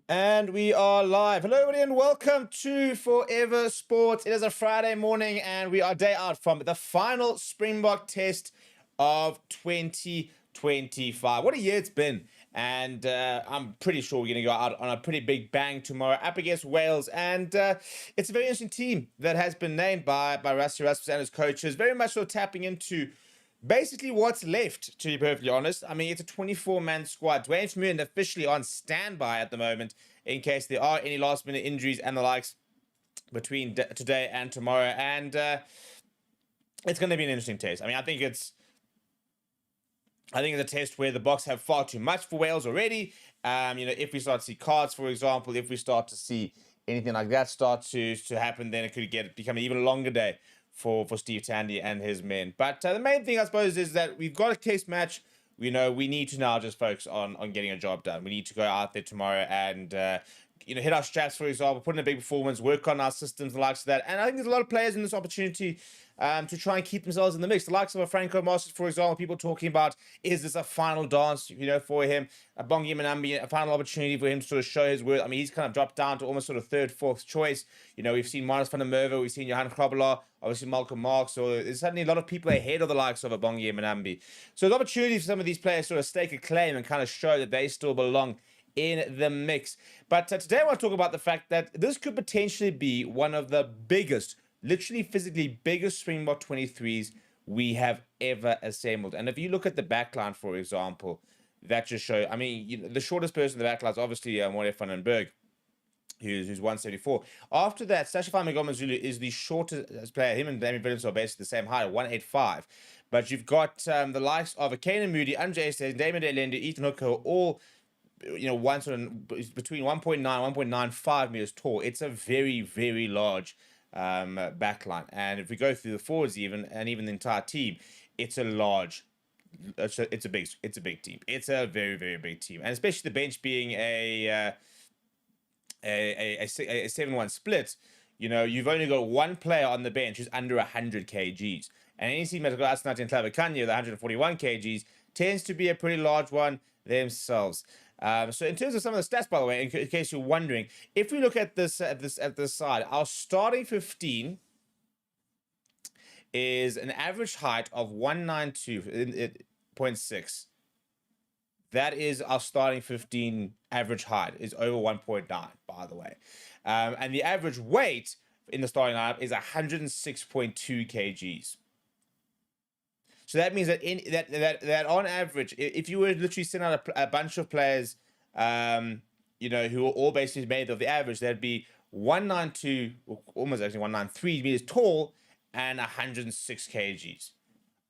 And we are live. Hello, everybody, and welcome to Forever Sports. It is a Friday morning, and we are day out from the final Springbok test of 2025. What a year it's been. And I'm pretty sure we're going to go out on a pretty big bang tomorrow up against Wales. And it's a very interesting team that has been named by Rassie Erasmus and his coaches, very much sort of tapping into basically what's left, to be perfectly honest. I mean, it's a 24-man squad. Dwayne Vermeulen officially on standby at the moment in case there are any last-minute injuries and the likes between today and tomorrow. And it's going to be an interesting test. I mean, I think it's a test where the Boks have far too much for Wales already. If we start to see cards, for example, if we start to see anything like that start to happen, then it could become an even longer day for Steve Tandy and his men. But the main thing, I suppose, is that we've got a case match. We need to now just focus on getting a job done. We need to go out there tomorrow and hit our straps, for example, put in a big performance, work on our systems and the likes of that. And I think there's a lot of players in this opportunity to try and keep themselves in the mix. The likes of a Franco Masters, for example, people talking about, is this a final dance, for him? A Bongi Manambi, a final opportunity for him to sort of show his worth. I mean, he's kind of dropped down to almost sort of third, fourth choice. We've seen Marnus van der Merwe, we've seen Johan Krabbelar, obviously Malcolm Marx. So there's suddenly a lot of people ahead of the likes of a Bongi Manambi. So there's opportunity for some of these players to sort of stake a claim and kind of show that they still belong in the mix. But today I want to talk about the fact that this could potentially be one of the biggest, literally physically biggest Springbok 23s we have ever assembled. And if you look at the backline, for example, that just show, I mean, the shortest person in the backline is obviously Moore van den Berg, who's 174. After that, Sashafai Magomazulu is the shortest player. Him and Damien Williams are basically the same height, 185. But you've got the likes of Akane Moody, Andre Estes, Damon Delende, Ethan Hooker, all one sort of between 1.9, 1.95 meters tall. It's a very, very large backline. And if we go through the forwards even the entire team, it's a large, it's a big team. It's a very, very big team. And especially the bench being a 7-1 split, you've only got one player on the bench who's under 100 kgs. And any team that's got Asnat and Clavicania, the 141 kgs, tends to be a pretty large one themselves. So in terms of some of the stats, by the way, in case you're wondering, if we look at this side, our starting 15 is an average height of 192.6. That is our starting 15 average height, is over 1.9, by the way. And the average weight in the starting lineup is 106.2 kgs. So that means that that on average, if you were to literally send out a bunch of players, who are all basically made of the average, that'd be 192, almost actually 193 meters tall and 106 kgs.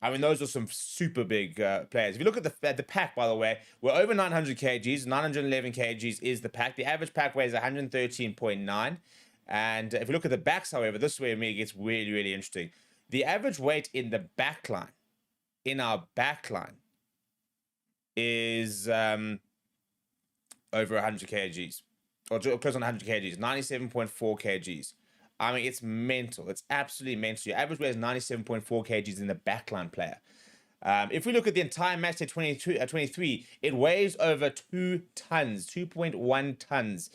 I mean, those are some super big players. If you look at the pack, by the way, we're over 900 kgs. 911 kgs is the pack. The average pack weight is 113.9. And if you look at the backs, however, this is where it gets really, really interesting. The average weight in the backline, in our backline, is over 100 kgs, or close on 100 kgs, 97.4 kgs. I mean, it's mental. It's absolutely mental. Your average weight is 97.4 kgs in the backline player. If we look at the entire match at 23, it weighs over 2 tons, 2.1 tons.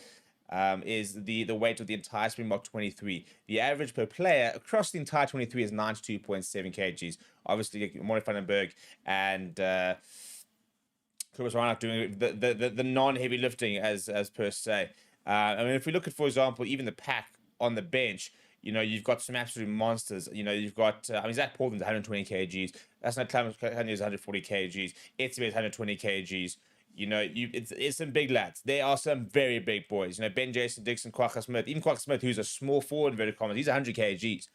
Is the weight of the entire Springbok 23. The average per player across the entire 23 is 92.7 kgs. Obviously, Moore van den Berg and Kobus Reinhardt doing the non-heavy lifting as per se. I mean, if we look at, for example, even the pack on the bench, you've got some absolute monsters. You've got, Zach Portland's 120 kgs. That's not Clement is 140 kgs. Etsy is 120 kgs. It's some big lads. There are some very big boys. Ben Jason Dixon, Kwaka Smith, even Kwaka Smith, who's a small forward, inverted commas, he's 100 kgs.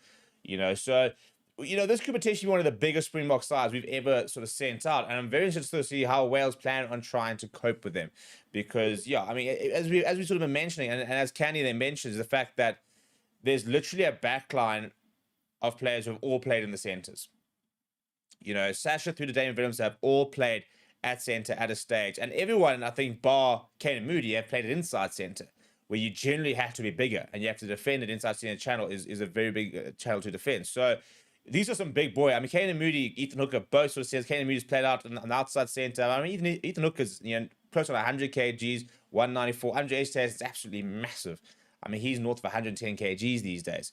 So this could potentially be one of the biggest Springbok sides we've ever sort of sent out, and I'm very interested to see how Wales plan on trying to cope with them, because I mean, as we sort of been mentioning, and as Candy then mentions, the fact that there's literally a backline of players who have all played in the centres. Sasha through to Damien Williams have all played at centre at a stage. And everyone, I think, bar Kane and Moody, have played at inside centre, where you generally have to be bigger and you have to defend it inside centre channel is a very big channel to defend. So these are some big boy. I mean, Kane and Moody, Ethan Hooker, both sort of says Kane and Moody's played out on the outside centre. I mean, Ethan Hooker's, close on 100 kgs, 194. 180 is absolutely massive. I mean, he's north of 110 kgs these days.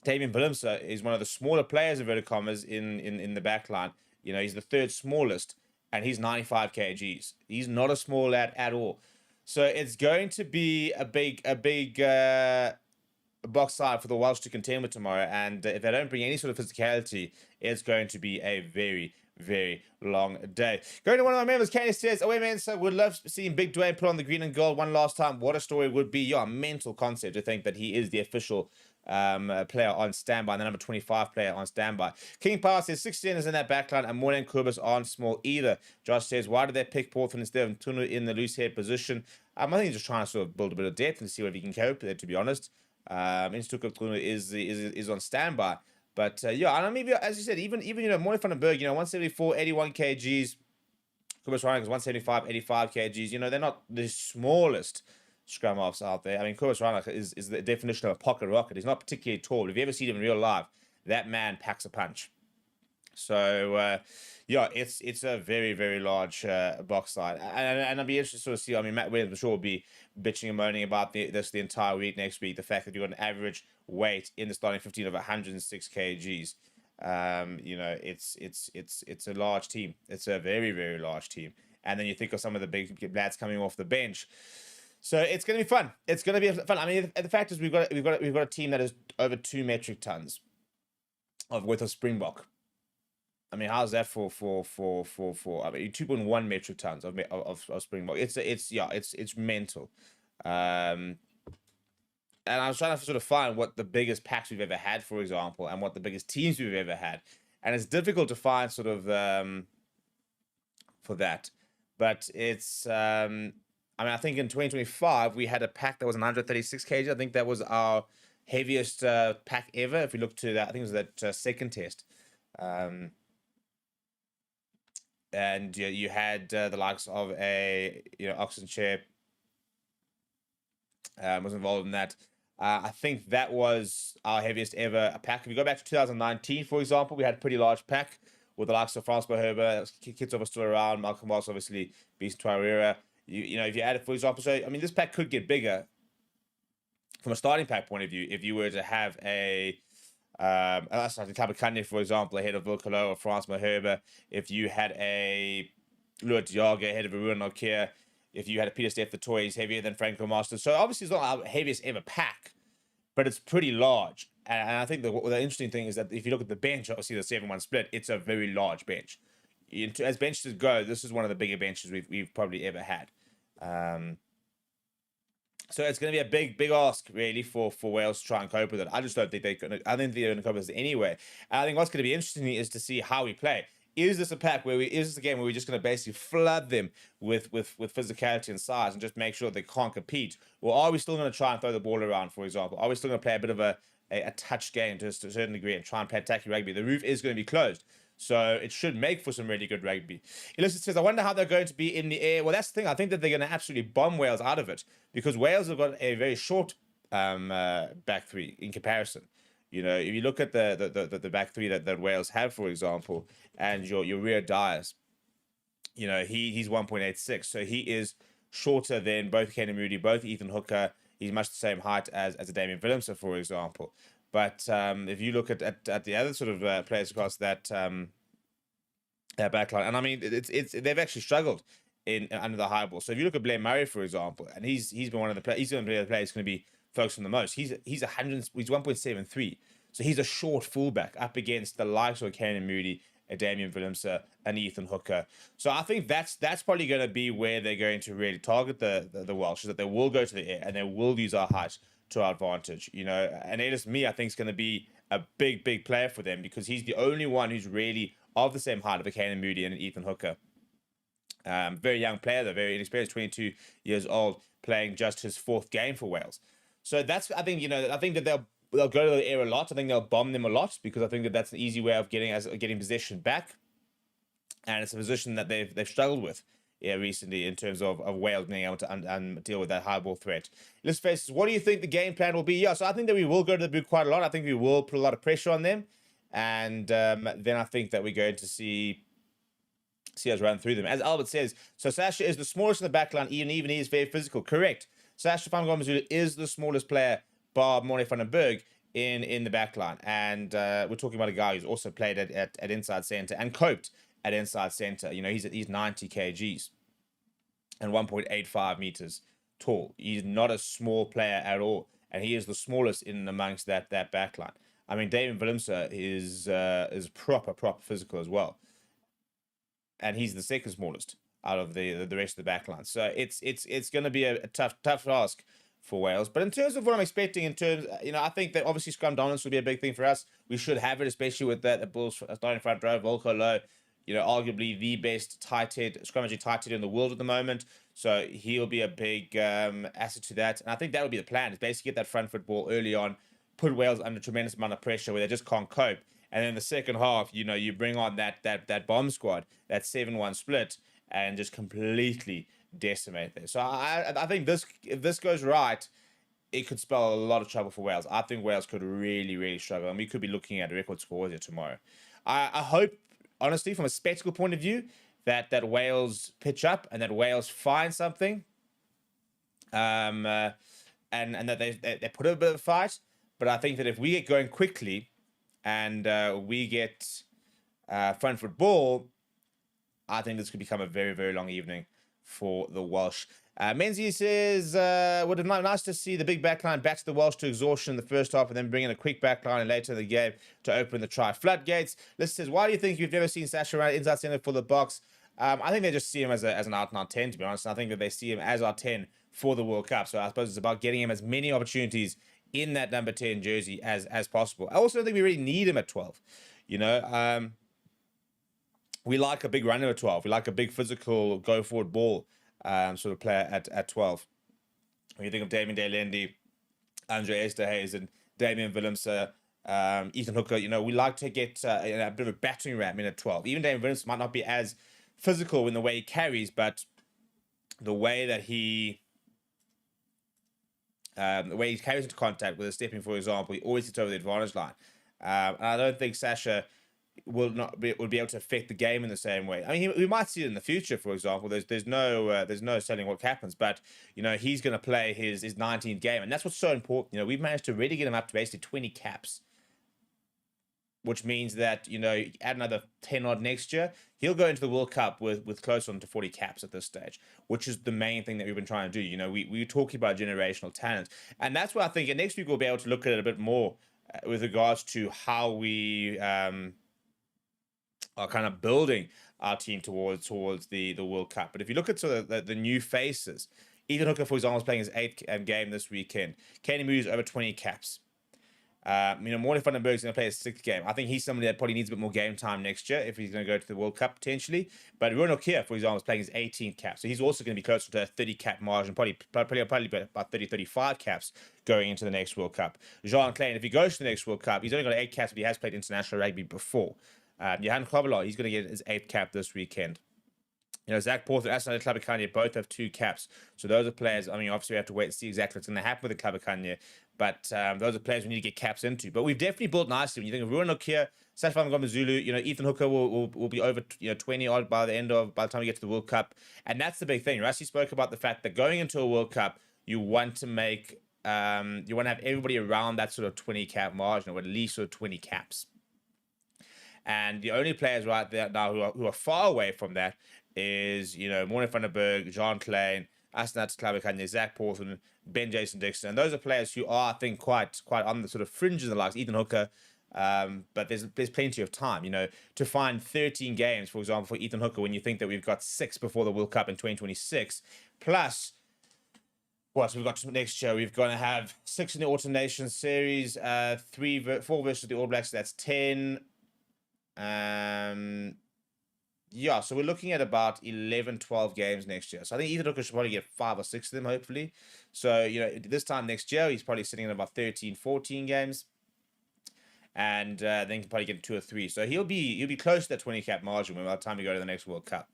Damian Willemse is one of the smaller players, inverted commas, in the back line. You know, he's the third smallest, and he's 95 kgs. He's not a small lad at all. So it's going to be a big box side for the Welsh to contend with tomorrow. And if they don't bring any sort of physicality, it's going to be a very, very long day. Going to one of my members, Kenny says, away man, so would love seeing Big Dwayne put on the green and gold one last time. What a story it would be. Yeah, mental concept to think that he is the official player on standby, the number 25 player on standby. King Power says 16 is in that backline and Morné and Kobus aren't small either. Josh says, why did they pick Portland instead of Tunu in the loose head position? I think he's just trying to sort of build a bit of depth and see what he can cope with it, to be honest. Institut Tunu is on standby. But yeah, I don't know, maybe as you said, even Morné van den Berg, 174, 81 kgs. Kobus Ryan is 175, 85 kgs. They're not the smallest scrum halves out there. I mean, Kobus Ryan is the definition of a pocket rocket. He's not particularly tall. If you ever see him in real life, that man packs a punch. So yeah, it's a very, very large box side, and I'll be interested to sort of see. I mean, Matt Williams, I'm sure, will be bitching and moaning about this the entire week next week. The fact that you've got an average weight in the starting 15 of 106 kgs. It's a large team. It's a very, very large team. And then you think of some of the big lads coming off the bench. So it's going to be fun. It's going to be fun. I mean, the fact is we've got a team that is over 2 metric tons worth of Springbok. I mean, how's that for I mean, 2.1 metric tons of Springbok. It's mental. And I was trying to sort of find what the biggest packs we've ever had, for example, and what the biggest teams we've ever had. And it's difficult to find sort of for that. But it's I think in 2025 we had a pack that was 136 kg. I think that was our heaviest pack ever. If we look to that, I think it was that second test. And you had the likes of Oxen Chair was involved in that. I think that was our heaviest ever pack. If you go back to 2019, for example, we had a pretty large pack with the likes of Frans Boherber, Kitsoff was still around, Malcolm Moss, obviously, Beast Twarera. If you add it, for example, so I mean, this pack could get bigger from a starting pack point of view if you were to have a Tabakanye, for example, ahead of Vilkalo or Frans Boherber. If you had a Luat Yaga ahead of Arun Nokia. If you had a Peter Steph the toy, he's heavier than Franco Masters. So obviously it's not our heaviest ever pack, but it's pretty large. And I think the interesting thing is that if you look at the bench, obviously the 7-1 split, it's a very large bench. As benches go, this is one of the bigger benches we've probably ever had. So it's going to be a big ask, really, for Wales to try and cope with it. I just don't think they're going to cope with it anyway. And I think what's going to be interesting is to see how we play. Is this a pack is this a game where we're just going to basically flood them with physicality and size and just make sure they can't compete? Or are we still going to try and throw the ball around, for example? Are we still going to play a bit of a touch game to a certain degree and try and play attacking rugby? The roof is going to be closed, so it should make for some really good rugby. Illicit says, I wonder how they're going to be in the air. Well, that's the thing. I think that they're going to absolutely bomb Wales out of it because Wales have got a very short back three in comparison. If you look at the back three that Wales have, for example, and your rear Dyers, he's 1.86, so he is shorter than both Kenan Moody, both Ethan Hooker. He's much the same height as a Damian Willemse, for example. But if you look at the other sort of players across that backline, and I mean they've actually struggled under the high ball. So if you look at Blair Murray, for example, and he's been one of the players. He's going to be the player who's going to be focused on the most. He's 1.73, so he's a short fullback up against the likes of Kenan Moody, Damian Willemse, and Ethan Hooker. So I think that's probably going to be where they're going to really target the Welsh, is that they will go to the air and they will use our height to our advantage. And Ellis Me, I think, is going to be a big player for them because he's the only one who's really of the same height of a Kenan Moody and an Ethan Hooker. Very young player, though, very inexperienced, 22 years old, playing just his 4th game for Wales. So that's, I think that they'll go to the air a lot. I think they'll bomb them a lot because I think that that's an easy way of getting possession back, and it's a position that they've struggled with recently in terms of Wales being able to deal with that high ball threat. Let's face it. What do you think the game plan will be? Yeah, so I think that we will go to the boot quite a lot. I think we will put a lot of pressure on them, and then I think that we're going to see See us run through them. As Albert says, so Sasha is the smallest in the backline, even he is very physical. Correct. Sasha van Gomezulu is the smallest player, bar Morne van den Berg, in the backline. And we're talking about a guy who's also played at inside center and coped at inside center. You know, he's 90 kgs and 1.85 meters tall. He's not a small player at all, and he is the smallest in amongst that backline. I mean, David Willemse is proper physical as well, and he's the second smallest out of the rest of the backline. So it's going to be a tough task for Wales. But in terms of what I'm expecting, I think that obviously scrum dominance will be a big thing for us. We should have it, especially with the Bulls starting front row, Volko Low, arguably the best scrummaging tight head in the world at the moment. So he'll be a big asset to that. And I think that will be the plan, is basically get that front foot ball early on, put Wales under a tremendous amount of pressure where they just can't cope. And then the second half, you bring on that bomb squad, that 7-1 split, and just completely decimate there. So I think if this goes right, it could spell a lot of trouble for Wales. I think Wales could really, really struggle, and we could be looking at record scores here tomorrow. I hope, honestly, from a spectacle point of view, that Wales pitch up and that Wales find something, and that they put up a bit of a fight. But I think that if we get going quickly and we get front foot ball, I think this could become a very, very long evening for the Welsh. Menzies says, would have been nice to see the big backline back the Welsh to exhaustion in the first half and then bring in a quick backline later in the game to open the try floodgates. Liz says, why do you think you've never seen Sasha around inside centre for the Boks? I think they just see him as an out-and-out 10, to be honest. I think that they see him as our 10 for the World Cup. So I suppose it's about getting him as many opportunities in that number 10 jersey as possible. I also don't think we really need him at 12. We like a big runner at 12. We like a big physical go-forward ball sort of player at 12. When you think of Damien Delendi, Andre Esterhuizen, and Damien Willemse, Ethan Hooker, we like to get a bit of a battering ram in at 12. Even Damien Willemse might not be as physical in the way he carries, but the way that he carries into contact with a stepping, for example, he always gets over the advantage line. And I don't think Sasha would be able to affect the game in the same way. I mean, we might see it in the future, for example. There's no telling what happens, but he's going to play his 19th game, and that's what's so important. We've managed to really get him up to basically 20 caps, which means that add another 10 odd next year, he'll go into the World Cup with close on to 40 caps at this stage, which is the main thing that we've been trying to do. We're talking about generational talent, and that's why I think next week we'll be able to look at it a bit more with regards to how we are kind of building our team towards the World Cup. But if you look at sort of the new faces, Ethan Hooker, for example, is playing his 8th game this weekend. Kenny Moo's over 20 caps. Morne van den Berg is going to play his 6th game. I think he's somebody that probably needs a bit more game time next year if he's going to go to the World Cup potentially. But Ronald Kier, for example, is playing his 18th cap. So he's also going to be closer to a 30 cap margin, probably about 30, 35 caps going into the next World Cup. Jean Klein, if he goes to the next World Cup, he's only got 8 caps, but he has played international rugby before. Johan Kovalar, he's going to get his 8th cap this weekend. Zach Porter and Asana Klabakanya both have 2 caps. So those are players, obviously we have to wait and see exactly what's going to happen with the Klabakanya. But those are players we need to get caps into. But we've definitely built nicely. When you think of Ruan Okia, Safan Gomezulu, Ethan Hooker will be over 20 odd by the time we get to the World Cup. And that's the big thing. Rassie spoke about the fact that going into a World Cup, you want to make, you want to have everybody around that sort of 20 cap margin, or at least sort of 20 caps. And the only players right there now who are far away from that is, Morne van den Berg, Jean Klein, Asnat Klabakanya, Zach Portland, Ben Jason Dixon. And those are players who are, I think, quite on the sort of fringes of the likes, Ethan Hooker. But there's plenty of time, to find 13 games, for example, for Ethan Hooker, when you think that we've got 6 before the World Cup in 2026. Plus, so we've got next year, we've going to have 6 in the Autumn Nations Series, 4 versus the All Blacks, so that's 10. So we're looking at about 11, 12 games next year. So I think Ethan Hooker should probably get 5 or 6 of them, hopefully. So, this time next year, he's probably sitting at about 13, 14 games. And then he can probably get 2 or 3. So he'll be close to that 20 cap margin by the time we go to the next World Cup.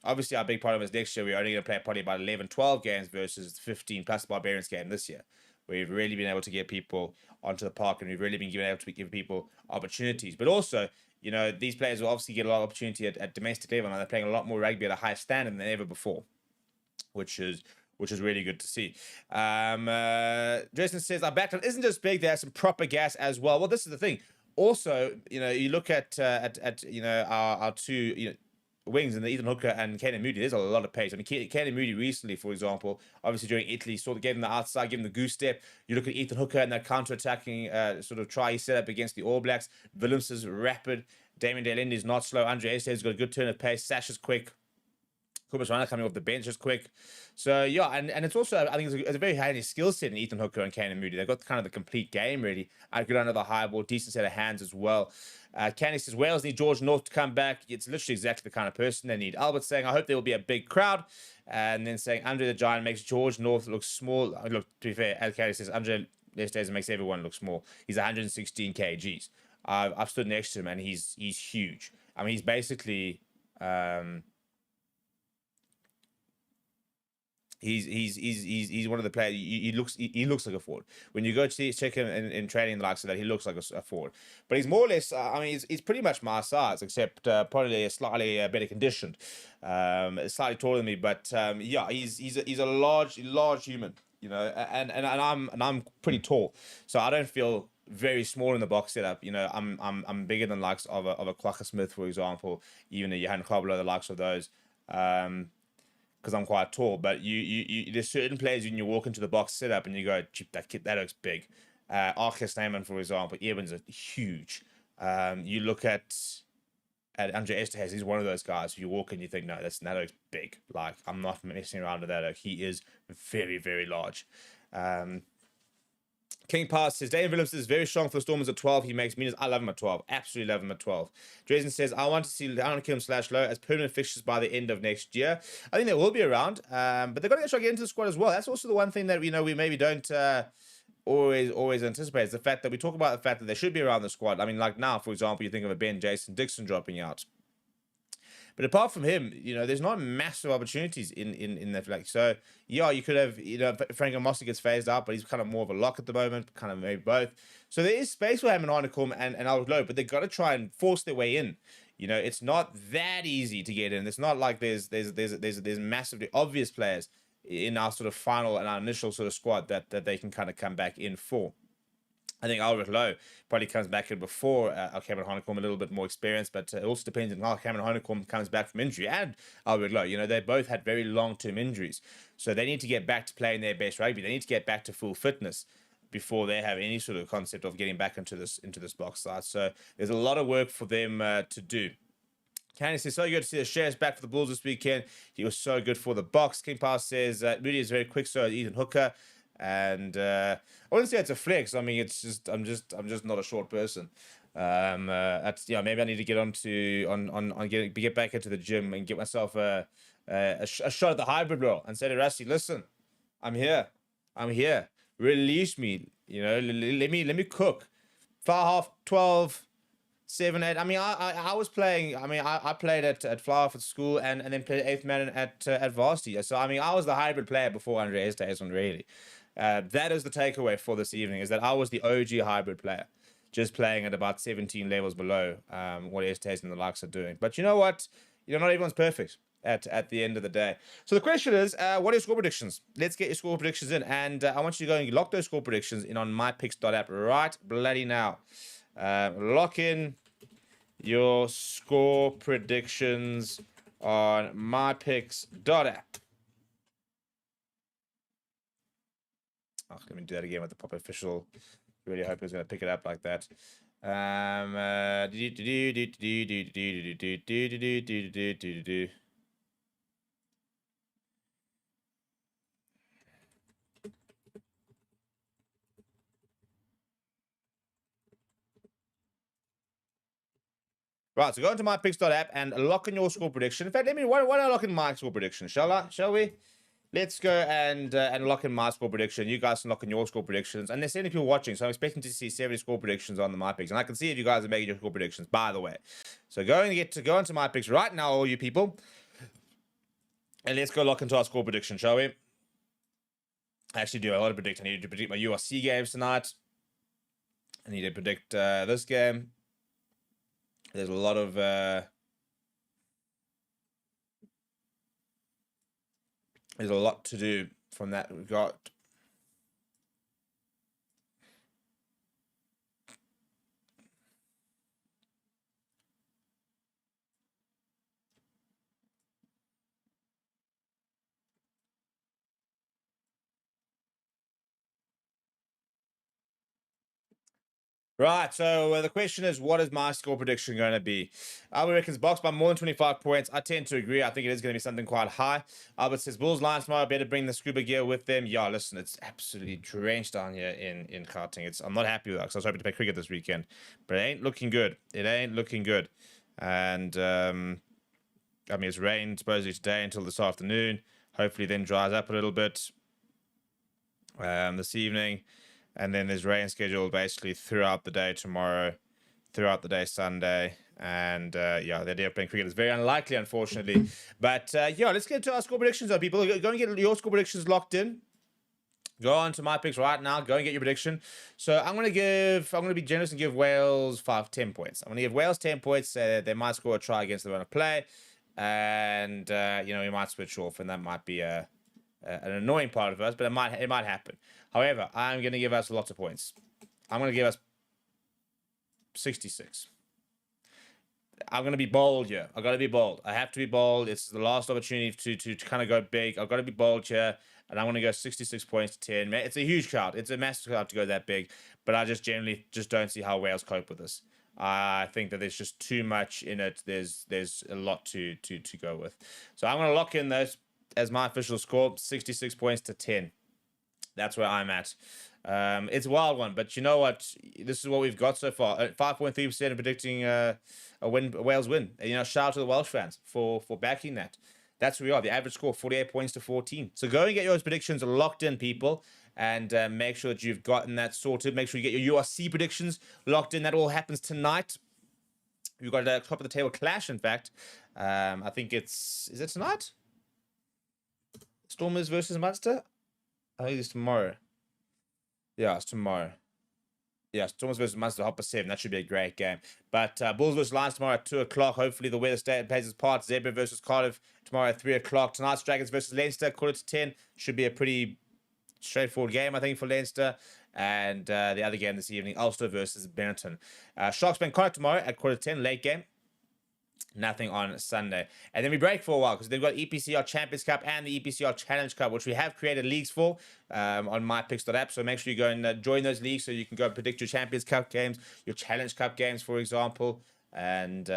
Obviously, our big problem is next year, we're only going to play probably about 11, 12 games versus 15 plus the Barbarians game this year. We've really been able to get people onto the park, and we've really been able to give people opportunities. But also, you know, these players will obviously get a lot of opportunity at domestic level, and they're playing a lot more rugby at a higher standard than ever before, which is really good to see. Jason says our backline isn't just big; they have some proper gas as well. Well, this is the thing. Also, you know, you look at you know our two, you know, wings, and the Ethan Hooker and Caden Moody. There's a lot of pace. I mean, Caden Moody recently, for example, obviously during Italy, gave him the outside, gave him the goose step. You look at Ethan Hooker and that counter-attacking sort of try he set up against the All Blacks. Williams is rapid. Damien Delende is not slow. Andre Estev's got a good turn of pace. Sash is quick. Kubas Runner coming off the bench is quick. So, yeah, and it's also, I think it's a very handy skill set in Ethan Hooker and Caden Moody. They've got kind of the complete game, really. Good under the high ball, decent set of hands as well. Candy says, Wales need George North to come back. It's literally exactly the kind of person they need. Albert saying, I hope there will be a big crowd. And then saying, Andre the Giant makes George North look small. Look, to be fair, as Candy says, Andre Lestez makes everyone look small. He's 116 kgs. I've stood next to him, and he's huge. I mean, he's basically... He's one of the players. He looks like a forward. When you go to check him in training, the likes of that, he looks like a forward. But he's more or less. I mean, he's pretty much my size, except probably a slightly better conditioned. Slightly taller than me, but yeah, he's a large human. You know, and I'm pretty tall, so I don't feel very small in the box setup. You know, I'm bigger than likes of a Quacker Smith, for example, even a Johan Cobbler, the likes of those. Because I'm quite tall, but you there's certain players when you walk into the box setup and you go, that kid, that looks big. Arcus Neyman, for example, Evans are huge. You look at Andre Esterhuis, he's one of those guys. You walk in, you think, no, that looks big. Like, I'm not messing around with that. Like, he is very, very large. King Pass says, Dave Williams is very strong for the Stormers at 12. He makes meters. I love him at 12. Absolutely love him at 12. Dresden says, I want to see Down/Low as permanent fixtures by the end of next year. I think they will be around, but they've got to try to get into the squad as well. That's also the one thing that we maybe don't always anticipate, is the fact that we talk about the fact that they should be around the squad. I mean, like now, for example, you think of a Ben Jason Dixon dropping out. But apart from him, you know, there's not massive opportunities in that. Like, so yeah, you could have, you know, Frank Mossy gets phased out, but he's kind of more of a lock at the moment, kind of maybe both. So there is space for him and Arnicum and Albert Lowe, but they've got to try and force their way in. You know, it's not that easy to get in. It's not like there's massively obvious players in our sort of final and our initial sort of squad that they can kind of come back in for. I think Albert Lowe probably comes back in before Cameron Honeycomb, a little bit more experience, but it also depends on how Cameron Honeycomb comes back from injury, and Albert Lowe. You know, they both had very long-term injuries, so they need to get back to playing their best rugby. They need to get back to full fitness before they have any sort of concept of getting back into this box side. So there's a lot of work for them to do. Candy says, so good to see the shares back for the Bulls this weekend. He was so good for the box. King Pass says, Moody is very quick, so is Ethan Hooker. And I wouldn't say it's a flex. I mean, it's just I'm just not a short person. Maybe I need to get back into the gym and get myself a shot at the hybrid role and say to Rassie, listen, I'm here. Release me. You know, let me cook. 5.5, 12, 7, 8. I mean, I was playing. I mean, I played at Fly Off at school and then played 8th man at varsity. So I mean, I was the hybrid player before Andre Esterhuis, really. That is the takeaway for this evening, is that I was the OG hybrid player, just playing at about 17 levels below what Esterhuis and the likes are doing. But you know what? You know, not everyone's perfect at the end of the day. So the question is, what are your score predictions? Let's get your score predictions in. And I want you to go and lock those score predictions in on mypicks.app right bloody now. Lock in your score predictions on mypicks.app. Oh, let me do that again with the pop official. Really hope it's going to pick it up like that. Right, so go into mypicks.app and lock in your score prediction. In fact, why don't I lock in my score prediction? Shall we? Let's go and lock in my score prediction. You guys can lock in your score predictions. And there's 70 people watching, so I'm expecting to see 70 score predictions on the MyPicks. And I can see if you guys are making your score predictions, by the way. So go into MyPicks right now, all you people. And let's go lock into our score prediction, shall we? I actually do a lot of predict. I need to predict my URC games tonight. I need to predict this game. There's a lot of there's a lot to do from that regard. Right, so the question is, what is my score prediction going to be? Albert reckons Box by more than 25 points. I tend to agree. I think it is going to be something quite high. Albert says Bulls Lions tomorrow. Better bring the scuba gear with them. Yeah, listen, it's absolutely drenched down here in Gauteng. I'm not happy with that because I was hoping to play cricket this weekend, but it ain't looking good. It ain't looking good, and I mean it's rained supposedly today until this afternoon. Hopefully, then dries up a little bit this evening. And then there's rain scheduled basically throughout the day tomorrow, throughout the day Sunday. And yeah, the idea of playing cricket is very unlikely, unfortunately. But yeah, let's get to our score predictions, though, people. Go and get your score predictions locked in. Go on to my picks right now. Go and get your prediction. So I'm going to be generous and give Wales 10 points. I'm going to give Wales 10 points. They might score a try against the run of play. And, we might switch off, and that might be an annoying part of us, but it might happen. However, I'm going to give us lots of points. I'm going to give us 66. I'm going to be bold here. I've got to be bold. I have to be bold. It's the last opportunity to kind of go big. I've got to be bold here, and I'm going to go 66 points to 10. It's a huge crowd. It's a massive crowd to go that big, but I just generally don't see how Wales cope with this. I think that there's just too much in it. There's a lot to go with. So I'm going to lock in those as my official score, 66 points to 10. That's where I'm at. It's a wild one, but you know what? This is what we've got so far. 5.3% of predicting a Wales win. Shout out to the Welsh fans for backing that. That's where we are. The average score, 48 points to 14. So go and get your predictions locked in, people, and make sure that you've gotten that sorted. Make sure you get your URC predictions locked in. That all happens tonight. We've got a top of the table clash, in fact. I think is it tonight? Stormers versus Munster? I think it's tomorrow. Yeah, it's tomorrow. Yeah, Stormers versus Munster, 7:30. That should be a great game. But Bulls versus Lions tomorrow at 2 o'clock. Hopefully the weather plays its part. Zebra versus Cardiff tomorrow at 3 o'clock. Tonight's Dragons versus Leinster, 10:15. Should be a pretty straightforward game, I think, for Leinster. And the other game this evening, Ulster versus Benetton. Sharks playing Connacht tomorrow at 10:15, late game. Nothing on Sunday. And then we break for a while because they've got EPCR Champions Cup and the EPCR Challenge Cup, which we have created leagues for on mypicks.app. So make sure you go and join those leagues so you can go and predict your Champions Cup games, your Challenge Cup games, for example. And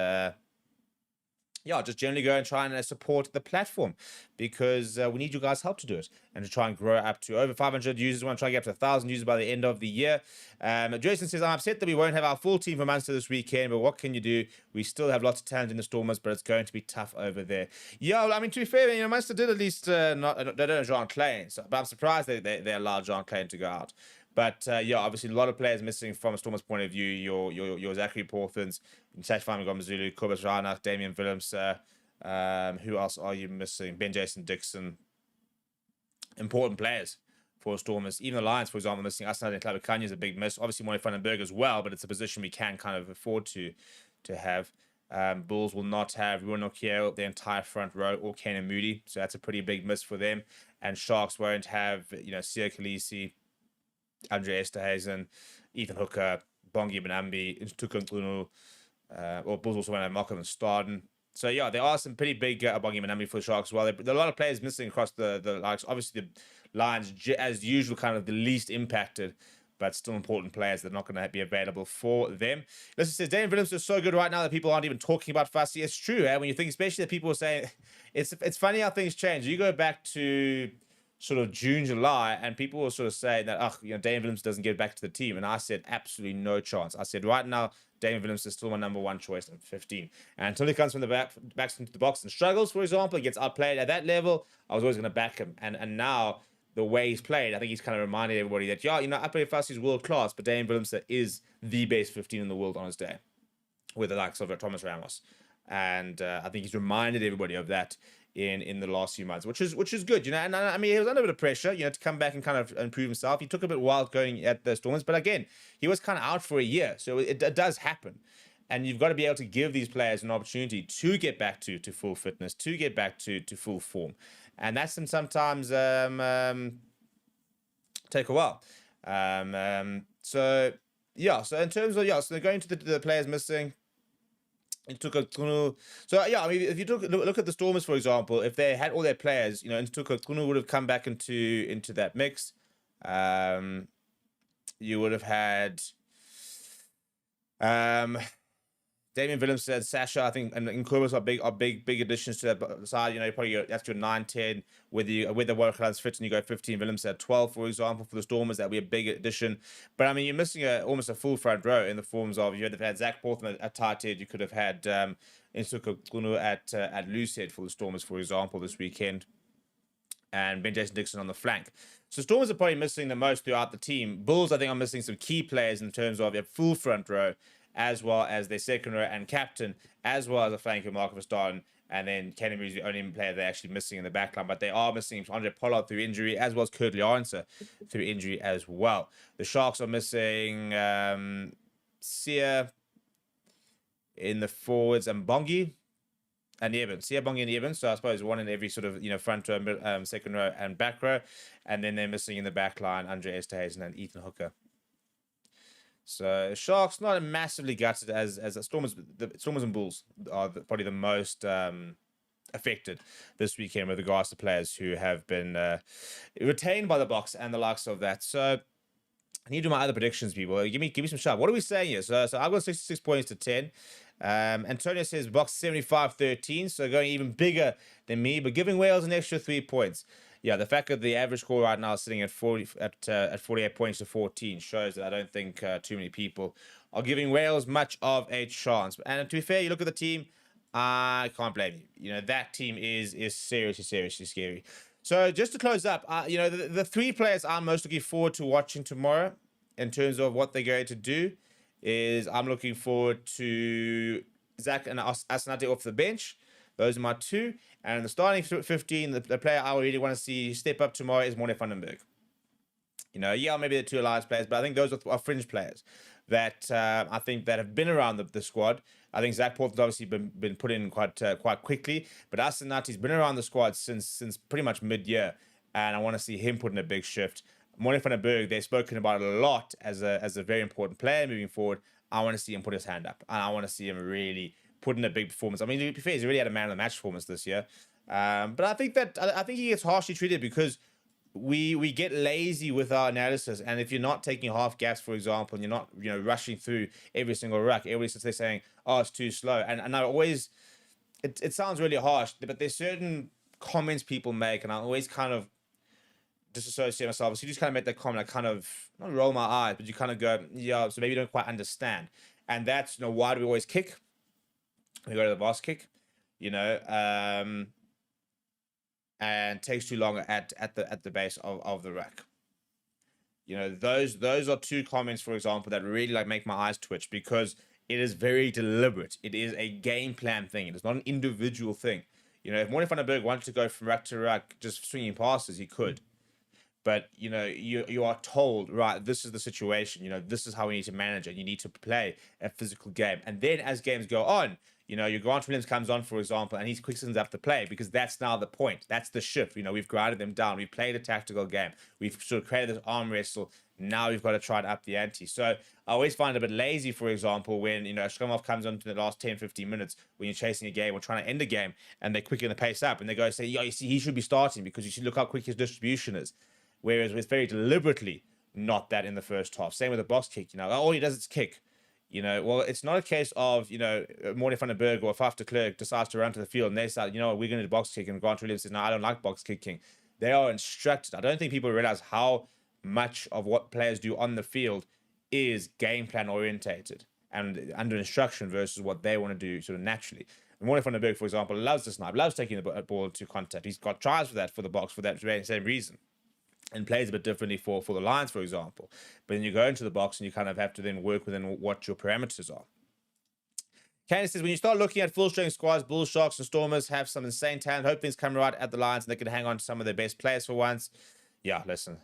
yeah, just generally go and try and support the platform because we need you guys' help to do it and to try and grow up to over 500 users. We want to try and get up to 1,000 users by the end of the year. Jason says, I'm upset that we won't have our full team for Munster this weekend, but what can you do? We still have lots of talent in the Stormers, but it's going to be tough over there. Yeah, I mean, to be fair, Munster did at least they don't have Jean Klein, but I'm surprised they allowed Jean Klein to go out. But yeah, obviously a lot of players missing from a Stormers' point of view. Your Zachary Porthans, Sashfai Mngomezulu, Kobus Reinach, Damian Willems. Who else are you missing? Ben Jason Dixon. Important players for Stormers. Even the Lions, for example, missing Asnad and Klabakanya is a big miss. Obviously, Moy van den Berg as well, but it's a position we can kind of afford to have. Bulls will not have Ruan Okiel, the entire front row, or Kanan Moody, so that's a pretty big miss for them. And Sharks won't have, Sia Khaleesi, Andre Esterhazen, Ethan Hooker, Bongi Benambi, Ntukunkunu, or Bulls also won't have Malcolm and Staden. So yeah, there are some pretty big Bongi Benambi for the Sharks as well. There are a lot of players missing across the likes. Obviously, the Lions, as usual, kind of the least impacted, but still important players that are not going to be available for them. Listen, says Damian Willems is so good right now that people aren't even talking about Fussy. It's true, when you think, especially that people are saying, it's funny how things change. You go back to sort of June, July, and people were sort of saying that, Damian Willems doesn't get back to the team. And I said, absolutely no chance. I said, right now, Damian Willems is still my number one choice at 15. And until he comes from the backs into the box and struggles, for example, he gets outplayed at that level, I was always going to back him. And now, the way he's played, I think he's kind of reminded everybody that, I play Fussy's world class, but Damian Willems is the best 15 in the world on his day, with the likes of Thomas Ramos. And I think he's reminded everybody of that in the last few months, which is good, and I mean, he was under a bit of pressure, to come back and kind of improve himself. He took a bit wild going at the Stormers, but again, he was kind of out for a year, so it does happen. And you've got to be able to give these players an opportunity to get back to full fitness, to get back to full form. And that's sometimes take a while. So in terms of so going to the players missing, it took a so I mean, if you look at the Stormers, for example, if they had all their players, and took a would have come back into that mix. You would have had Damien Willems said Sasha, I think, and Kubas are big additions to that side. Probably that's your 9-10 with the Warriors fit, and you go 15. Willems said 12, for example, for the Stormers. That'd be a big addition. But I mean, you're missing almost a full front row in the forms of you had Zach Porthman at tight head. You could have had Insuka Kunu at loose head for the Stormers, for example, this weekend, and Ben Jason Dixon on the flank. So Stormers are probably missing the most throughout the team. Bulls, I think, are missing some key players in terms of a full front row, as well as their second row and captain, as well as a flanker, Marco Verstappen, and then Kenny is the only player they're actually missing in the backline. But they are missing Andre Pollard through injury, as well as Kurtley Arnser through injury as well. The Sharks are missing Sia in the forwards and Bongi and Evans. Sia, Bongi, and Evans. So I suppose one in every sort of front row, second row, and back row. And then they're missing in the backline Andre Esterhuizen and Ethan Hooker. So Sharks not massively gutted as Stormers. The Stormers and Bulls are probably the most affected this weekend with regards to players who have been retained by the Boks and the likes of that. So I need to do my other predictions, people. Give me some shout. What are we saying here? So I've got 66 points to 10. Antonio says Boks 75-13, so going even bigger than me, but giving Wales an extra 3 points. Yeah, the fact that the average score right now is sitting at 48 points to 14 shows that I don't think too many people are giving Wales much of a chance. And to be fair, you look at the team, I can't blame you. That team is seriously scary. So just to close up, the 3 players I'm most looking forward to watching tomorrow in terms of what they're going to do is I'm looking forward to Zach and Asanate off the bench. Those are my 2. And the starting 15, the player I really want to see step up tomorrow is Morne van den Berg. Maybe the 2 alliance players, but I think those are fringe players that I think that have been around the squad. I think Zach Port's obviously been put in quite quickly, but Asanate's been around the squad since pretty much mid-year, and I want to see him put in a big shift. Morne van den Berg, they've spoken about it a lot as a very important player moving forward. I want to see him put his hand up, and I want to see him really put in a big performance. I mean, to be fair, he's already had a man of the match performance this year. But I think he gets harshly treated because we get lazy with our analysis. And if you're not taking half gaps, for example, and you're not rushing through every single ruck, everybody sits there saying, "Oh, it's too slow." And I always, it sounds really harsh, but there's certain comments people make, and I always kind of disassociate myself. So you just kind of make that comment, I kind of not roll my eyes, but you kind of go, yeah, so maybe you don't quite understand. And that's why do we always kick? We go to the boss kick, and takes too long at the base of the rack. Those are 2 comments, for example, that really make my eyes twitch because it is very deliberate. It is a game plan thing. It is not an individual thing. If Morne van den Berg wanted to go from rack to rack, just swinging passes, he could. But, you are told, right, this is the situation. This is how we need to manage it. You need to play a physical game. And then as games go on, your Grant Williams comes on, for example, and he quickens up the play because that's now the point. That's the shift. We've grinded them down. We've played a tactical game. We've sort of created this arm wrestle. Now we've got to try to up the ante. So I always find it a bit lazy, for example, when, Shkomov comes on to the last 10, 15 minutes when you're chasing a game or trying to end a game and they quicken the pace up and they go say, you see, he should be starting because you should look how quick his distribution is. Whereas it's very deliberately not that in the first half. Same with the box kick. All he does is kick. Well, it's not a case of, Morne van den Berg or Faf de Klerk decides to run to the field and they start, we're going to do box kick. And Grant Williams says, no, I don't like box kicking. They are instructed. I don't think people realize how much of what players do on the field is game plan orientated and under instruction versus what they want to do sort of naturally. And Morne van den Berg, for example, loves the snipe, loves taking the ball to contact. He's got tries for that for the box for that same reason. And plays a bit differently for the Lions, for example. But then you go into the box and you kind of have to then work within what your parameters are. Candace says, when you start looking at full-strength squads, Bulls, Sharks, and Stormers have some insane talent. Hope things come right at the Lions and they can hang on to some of their best players for once. Yeah, listen.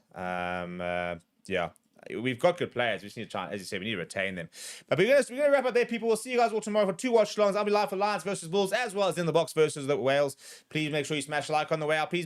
we've got good players. We just need to try, as you said, we need to retain them. But we're gonna wrap up there, people. We'll see you guys all tomorrow for 2 watch longs. I'll be live for Lions versus Bulls, as well as in the box versus the Wales. Please make sure you smash a like on the way out. Please